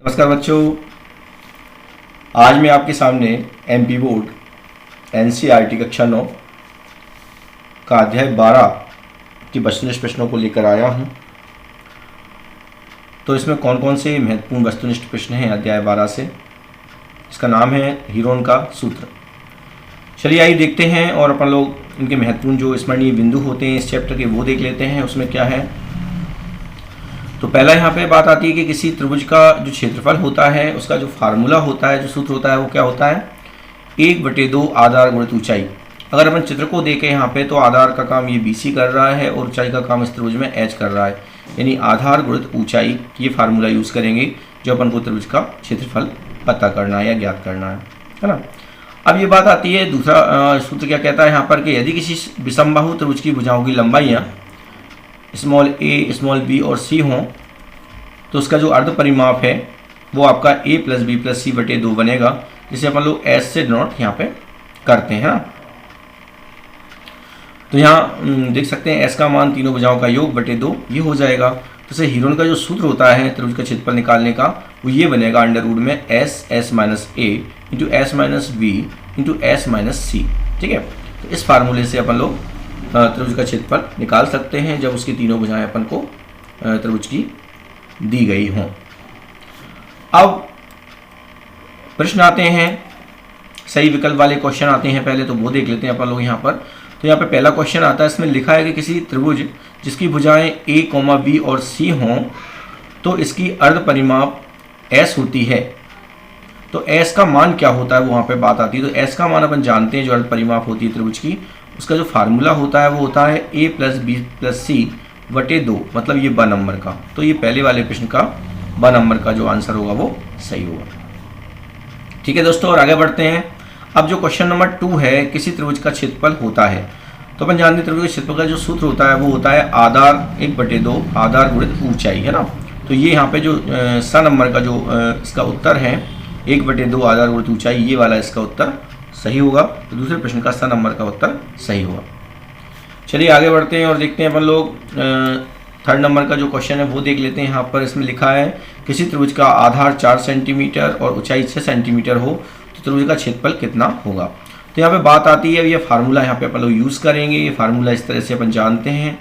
नमस्कार बच्चों, आज मैं आपके सामने एमपी बोर्ड एनसीईआरटी कक्षा 9 का अध्याय 12 की वस्तुनिष्ठ प्रश्नों को लेकर आया हूं। तो इसमें कौन कौन से महत्वपूर्ण वस्तुनिष्ठ प्रश्न हैं अध्याय 12 से। इसका नाम है हीरोन का सूत्र। चलिए आइए देखते हैं और अपन लोग इनके महत्वपूर्ण जो स्मरणीय बिंदु होते हैं इस चैप्टर के वो देख लेते हैं। उसमें क्या है, तो पहला यहाँ पे बात आती है कि किसी त्रिभुज का जो क्षेत्रफल होता है उसका जो फार्मूला होता है, जो सूत्र होता है वो क्या होता है, 1/2 आधार गुणित ऊंचाई। अगर अपन चित्र को देखें यहाँ पे तो आधार का काम ये BC कर रहा है और ऊंचाई का काम इस त्रिभुज में H कर रहा है, यानी आधार गुणित ऊंचाई ये फार्मूला यूज़ करेंगे जो अपन को त्रिभुज का क्षेत्रफल पता करना है या ज्ञात करना है ना। अब ये बात आती है, दूसरा सूत्र क्या कहता है यहाँ पर कि यदि किसी विषमबाहु त्रिभुज की भुजाओं की लंबाइयाँ स्मॉल a, स्मॉल b और c हों तो उसका जो अर्ध परिमाप है वो आपका a + b + c/2 बनेगा, जिसे अपन लोग s से डिनोट यहाँ पे करते हैं ना। तो यहाँ देख सकते हैं s का मान तीनों भुजाओं का योग बटे 2 ये हो जाएगा। तो इसे हीरोन का जो सूत्र होता है त्रिभुज का क्षेत्रफल निकालने का वो ये बनेगा √ में s - a × s - b × s - c। ठीक है, तो इस फार्मूले से अपन लोग त्रिभुज का क्षेत्रफल निकाल सकते हैं जब उसकी तीनों भुजाएं अपन को त्रिभुज की दी गई हों। अब प्रश्न आते हैं, सही विकल्प वाले क्वेश्चन आते हैं, पहले तो वो देख लेते हैं अपन लोग यहाँ पर। तो यहाँ पे पहला क्वेश्चन आता है, इसमें लिखा है कि किसी त्रिभुज जिसकी भुजाएं a, b और c हों तो इसकी अर्ध परिमाप s होती है। तो s का मान क्या होता है वो वहाँ पे बात आती है। तो s का मान अपन जानते हैं, जो अर्ध परिमाप होती है त्रिभुज की, उसका जो फार्मूला होता है वो होता है a + b + c/2, मतलब ये 2 नंबर का। तो ये पहले वाले प्रश्न का 2 नंबर का जो आंसर होगा वो सही होगा। ठीक है दोस्तों, और आगे बढ़ते हैं। अब जो क्वेश्चन नंबर 2 है, किसी त्रिभुज का क्षेत्रफल होता है, तो अपन जानते हैं त्रिभुज के क्षेत्रफल का जो सूत्र होता है वो होता है आधार 1/2 आधार गुणित ऊंचाई, है ना। तो ये यहाँ पे जो स नंबर का जो इसका उत्तर है 1/2 आधार गुणित ऊंचाई, ये वाला इसका उत्तर सही होगा। तो दूसरे प्रश्न का स नंबर का उत्तर सही होगा। चलिए आगे बढ़ते हैं और देखते हैं अपन लोग 3rd नंबर का जो क्वेश्चन है वो देख लेते हैं। यहाँ पर इसमें लिखा है किसी त्रिभुज का आधार 4 सेंटीमीटर और ऊंचाई 6 सेंटीमीटर हो तो त्रिभुज का क्षेत्रफल कितना होगा। तो यहाँ पे बात आती है, ये फार्मूला यहाँ पे अपन लोग यूज़ करेंगे। ये फार्मूला इस तरह से अपन जानते हैं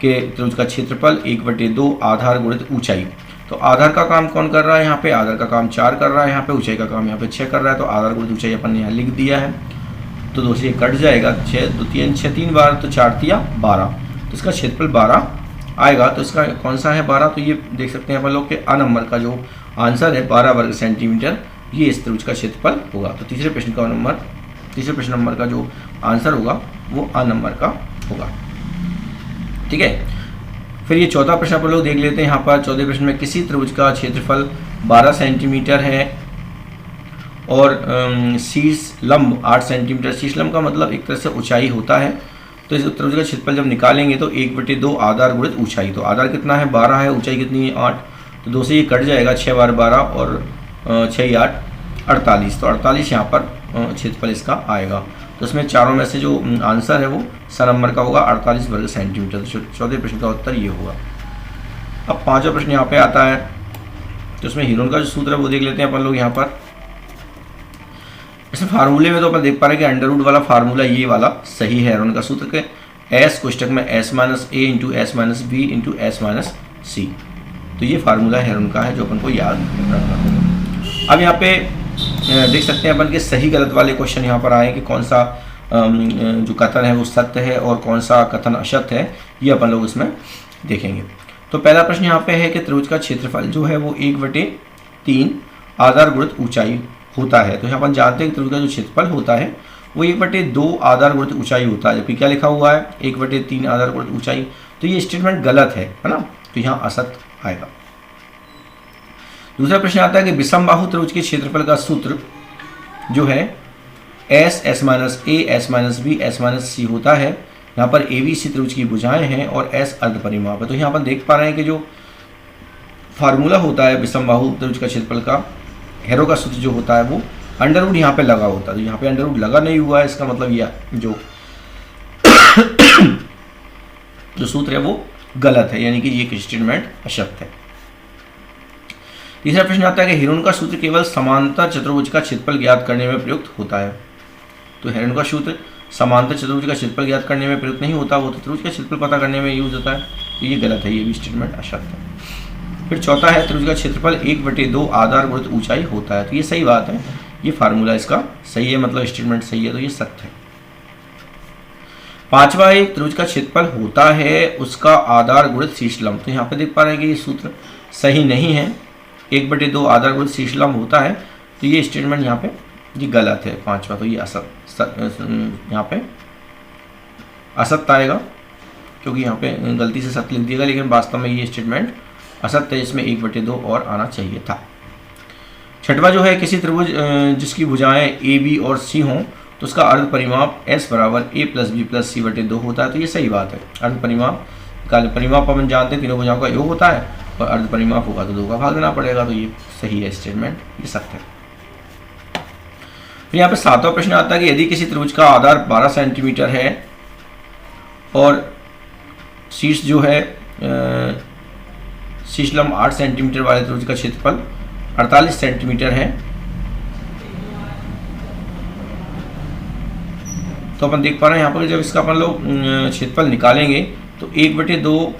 कि त्रिभुज का क्षेत्रफल 1/2 आधार गुणित ऊंचाई। तो आधार का काम कौन कर रहा है यहाँ पे, आधार का काम 4 कर रहा है यहाँ पे, ऊंचाई का काम यहाँ पे 6 कर रहा है। तो आधार गुणित ऊंचाई अपन ने यहाँ लिख दिया है, तो 2 से कट जाएगा, 6 2 3 6 3 बार, तो 4 × 3 = 12। तो इसका क्षेत्रफल 12 आएगा। तो इसका कौन सा है 12, तो ये देख सकते हैं अपन लोग के अ नंबर का जो आंसर है 12 वर्ग सेंटीमीटर, ये इस त्रिभुज का क्षेत्रफल होगा। तो तीसरे प्रश्न नंबर का जो आंसर होगा वो अ नंबर का होगा। ठीक है, फिर ये चौथा प्रश्न अपन लोग देख लेते हैं। यहाँ पर चौथे प्रश्न में किसी त्रिभुज का क्षेत्रफल 12 सेंटीमीटर है और शीर्ष लंब 8 सेंटीमीटर। शीर्ष लंब का मतलब एक तरह से ऊंचाई होता है। तो इस त्रिभुज का क्षेत्रफल जब निकालेंगे तो 1/2 आधार गुणित ऊंचाई। तो आधार कितना है 12 है, ऊंचाई कितनी है 8, तो 2 से ये कट जाएगा, 6 बार 12 और 6 × 8 = 48। तो 48 यहाँ पर क्षेत्रफल इसका आएगा। तो इसमें चारों में से जो आंसर है वो स नंबर का होगा 48 वर्ग सेंटीमीटर। तो चौथे प्रश्न का उत्तर ये होगा। अब 5वां प्रश्न यहाँ पे आता है, तो इसमें हीरोन का जो सूत्र है वो देख लेते हैं अपन लोग यहाँ पर। इसमें फार्मूले में तो अपन देख पा रहे हैं कि √ वाला फार्मूला ये वाला सही है हीरोन का सूत्र के, s कोष्टक में s - a × s - b × s - c। तो ये फार्मूला हीरोन का है जो अपन को याद रखना होगा। अब यहाँ पे देख सकते हैं अपन के सही गलत वाले क्वेश्चन यहाँ पर आए कि कौन सा जो कथन है वो सत्य है और कौन सा कथन असत्य है, ये अपन लोग इसमें देखेंगे। तो पहला प्रश्न यहाँ पे है कि त्रिभुज का क्षेत्रफल जो है वो 1/3 आधार गुणित ऊंचाई होता है। तो यहाँ अपन जानते हैं कि त्रिभुज का जो क्षेत्रफल होता है वो 1/2 आधार गुणित ऊंचाई होता है, जबकि क्या लिखा हुआ है 1/3 आधार गुणित ऊंचाई। तो ये स्टेटमेंट गलत है ना, तो यहाँ असत्य आएगा। दूसरा प्रश्न आता है कि विषमबाहु त्रिभुज के क्षेत्रफल का सूत्र जो है s - a s - b s - c होता है। यहाँ पर ABC त्रिभुज की भुजाएं हैं और s अर्ध परिमाप है। तो यहाँ पर देख पा रहे हैं कि जो फार्मूला होता है विषमबाहु त्रिभुज का क्षेत्रफल का, हेरो का सूत्र जो होता है वो √ यहाँ पे लगा होता है। तो यहाँ पे √ लगा नहीं हुआ है, इसका मतलब यह जो सूत्र है वो गलत है, यानी कि ये स्टेटमेंट असत्य है। तीसरा प्रश्न आता है कि हेरोन का सूत्र केवल समांतर चतुर्भुज का क्षेत्रफल ज्ञात करने में प्रयुक्त होता है। तो हेरोन का सूत्र समांतर चतुर्भुज का क्षेत्रफल ज्ञात करने में प्रयुक्त नहीं होता, वो तो त्रिभुज का क्षेत्रफल पता करने में यूज होता है। तो ये गलत है, ये भी स्टेटमेंट असत्य है। फिर चौथा है त्रिभुज का क्षेत्रफल 1/2 आधार गुणित ऊंचाई होता है। तो ये सही बात है, ये फार्मूला इसका सही है, मतलब स्टेटमेंट सही है, तो ये सत्य है। पांचवा, एक त्रिभुज का क्षेत्रफल होता है उसका आधार गुणित शीर्ष लंब। तो यहाँ पे देख पा रहे हैं कि ये सूत्र सही नहीं है, 1/2 आधार गुणित शीर्ष लंब होता है, तो ये स्टेटमेंट यहाँ पे ये गलत है पांचवा, तो ये यहाँ पे असत्य आएगा, क्योंकि यहाँ पे गलती से सत्य लिख दिएगा, लेकिन वास्तव में ये स्टेटमेंट असत्य है, इसमें 1/2 और आना चाहिए था। छठवा जो है, किसी त्रिभुज जिसकी भुजाएं ए बी और सी हों तो उसका अर्ध परिमाप S बराबर A + B + C/2 होता है। तो ये सही बात है। अर्ध परिमाप परिमाप अपन जानते हैं तीनों भुजाओं का योग होता है, और अर्ध परिमाप होगा तो 2 का भाग देना पड़ेगा, तो ये सही है स्टेटमेंट, ये सत्य है। फिर यहाँ पे सातवां प्रश्न आता है कि यदि किसी त्रिभुज का आधार 12 सेंटीमीटर है और शीर्ष जो है शीर्ष लंब 8 सेंटीमीटर वाले त्रिभुज का क्षेत्रफल 48 सेंटीमीटर है, तो अपन देख पा रहे हैं यहाँ पर जब इसका अपन लोग क्षेत्रफल निकालेंगे तो 1/2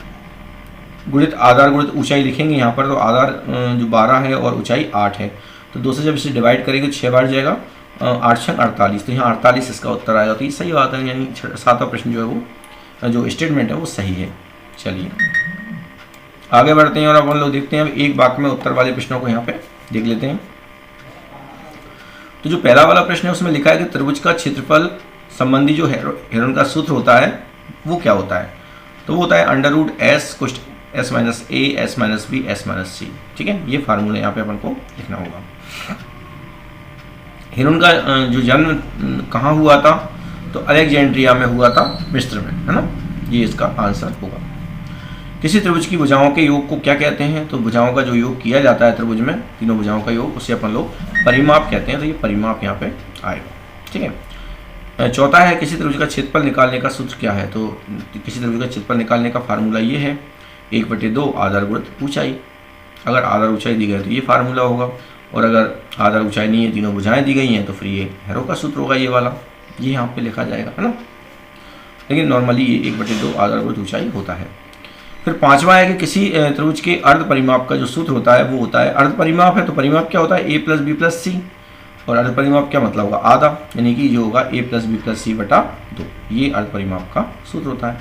गुणित आधार गुणित ऊंचाई लिखेंगे यहाँ पर। तो आधार जो 12 है और ऊंचाई 8 है, तो 2 से जब इसे डिवाइड करेंगे तो 6 बार जाएगा, 8 × 48, तो यहाँ 48 इसका उत्तर आएगा। तो ये सही बात है, यानी सातवां प्रश्न जो है वो जो स्टेटमेंट है वो सही है। चलिए आगे बढ़ते हैं और अपन लोग देखते हैं, अब एक वाक्य में उत्तर वाले प्रश्नों को यहाँ पे देख लेते हैं। तो जो पहला वाला प्रश्न है उसमें लिखा है कि त्रिभुज का क्षेत्रफल संबंधी जो हेरोन का सूत्र होता है वो क्या होता है। तो वो होता है √S S - A S - B S - C। ठीक है, ये फार्मूला यहाँ पे अपन को लिखना होगा। हेरोन का जो जन्म कहाँ हुआ था, तो अलेक्जेंड्रिया में हुआ था, मिस्र में, है ना, ये इसका आंसर होगा। किसी त्रिभुज की भुजाओं के योग को क्या कहते हैं, तो भुजाओं का जो योग किया जाता है त्रिभुज में, तीनों भुजाओं का योग, उसे अपन लोग परिमाप कहते हैं। तो ये परिमाप यहाँ पे आएगा। ठीक है, चौथा है किसी त्रिभुज का क्षेत्रफल निकालने का सूत्र क्या है। तो किसी त्रिभुज का क्षेत्रफल निकालने का फार्मूला ये है 1/2 आधार गुणित ऊंचाई। अगर आधार ऊंचाई दी गई तो ये फार्मूला होगा, और अगर आधार ऊंचाई नहीं है, तीनों भुजाएं दी गई हैं, तो फिर ये हेरो का सूत्र होगा, ये वाला, ये यहाँ पे लिखा जाएगा, है ना। लेकिन नॉर्मली ये 1/2 आधार गुणित ऊंचाई होता है। फिर पांचवा है कि किसी त्रिभुज के अर्ध परिमाप का जो सूत्र होता है वो होता है, अर्ध परिमाप है तो परिमाप क्या होता है A + B + C, और अर्ध परिमाप क्या मतलब होगा, आधा, यानी कि जो होगा A + B + C/2, ये अर्ध परिमाप का सूत्र होता है।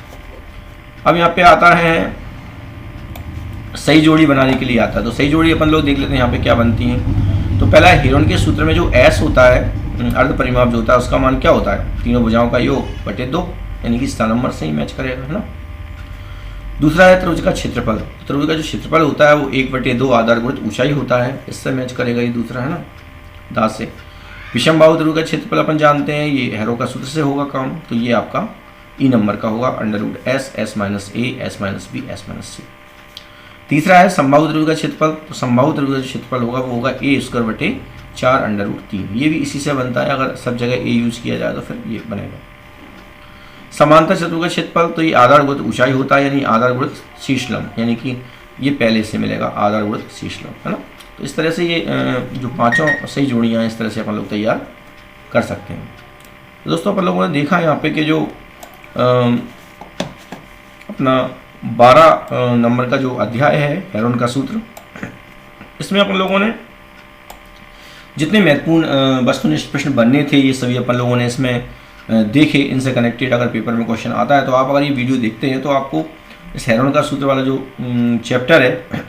अब यहाँ पे आता है सही जोड़ी बनाने के लिए आता है। तो सही जोड़ी अपन लोग देख लेते हैं यहाँ पे क्या बनती है। तो पहला हेरोन के सूत्र में जो S होता है, अर्ध परिमाप जो होता है, उसका मान क्या होता है, तीनों भुजाओं का योग बटे 2, यानी कि इसका नंबर से ही मैच करेगा, है ना। दूसरा है त्रिभुज का क्षेत्रफल। त्रिभुज का जो क्षेत्रफल होता है वो 1/2 आधार गुणित ऊंचाई होता है, इससे मैच करेगा ये दूसरा, है ना, दास से। विषम बाहु त्रिभुज का क्षेत्रफल अपन जानते हैं, ये हेरो का सूत्र से होगा काम, तो ये आपका ई नंबर का होगा √S S - A S - B S - C। तीसरा है समबाहु त्रिभुज का क्षेत्रफल। तो समबाहु त्रिभुज का क्षेत्रफल होगा वो होगा A² / 4√3, ये भी इसी से बनता है, अगर सब जगह A यूज किया जाए तो फिर ये बनेगा। समांतर चतुर्भुज का क्षेत्रफल, तो ये आधार गुणित ऊंचाई होता है, यानी आधार गुणित शीर्ष लंब, यानी कि ये पहले से मिलेगा आधार गुणित शीर्ष लंब, है ना। तो इस तरह से ये जो पांचों सही जोड़ियाँ हैं, इस तरह से अपन लोग तैयार कर सकते हैं। तो दोस्तों अपन लोगों ने देखा यहाँ पे कि जो अपना 12 नंबर का जो अध्याय है हेरोन का सूत्र, इसमें अपन लोगों ने जितने महत्वपूर्ण वस्तुनिष्ठ प्रश्न बनने थे ये सभी अपन लोगों ने इसमें देखे। इनसे कनेक्टेड अगर पेपर में क्वेश्चन आता है तो आप अगर ये वीडियो देखते हैं तो आपको इस हेरोन का सूत्र वाला जो चैप्टर है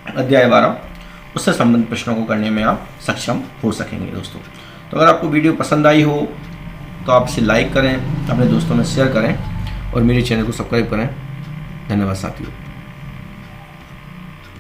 अध्याय 12, उससे संबंधित प्रश्नों को करने में आप सक्षम हो सकेंगे दोस्तों। तो अगर आपको वीडियो पसंद आई हो तो आप इसे लाइक करें, अपने दोस्तों में शेयर करें और मेरे चैनल को सब्सक्राइब करें। धन्यवाद साथियों।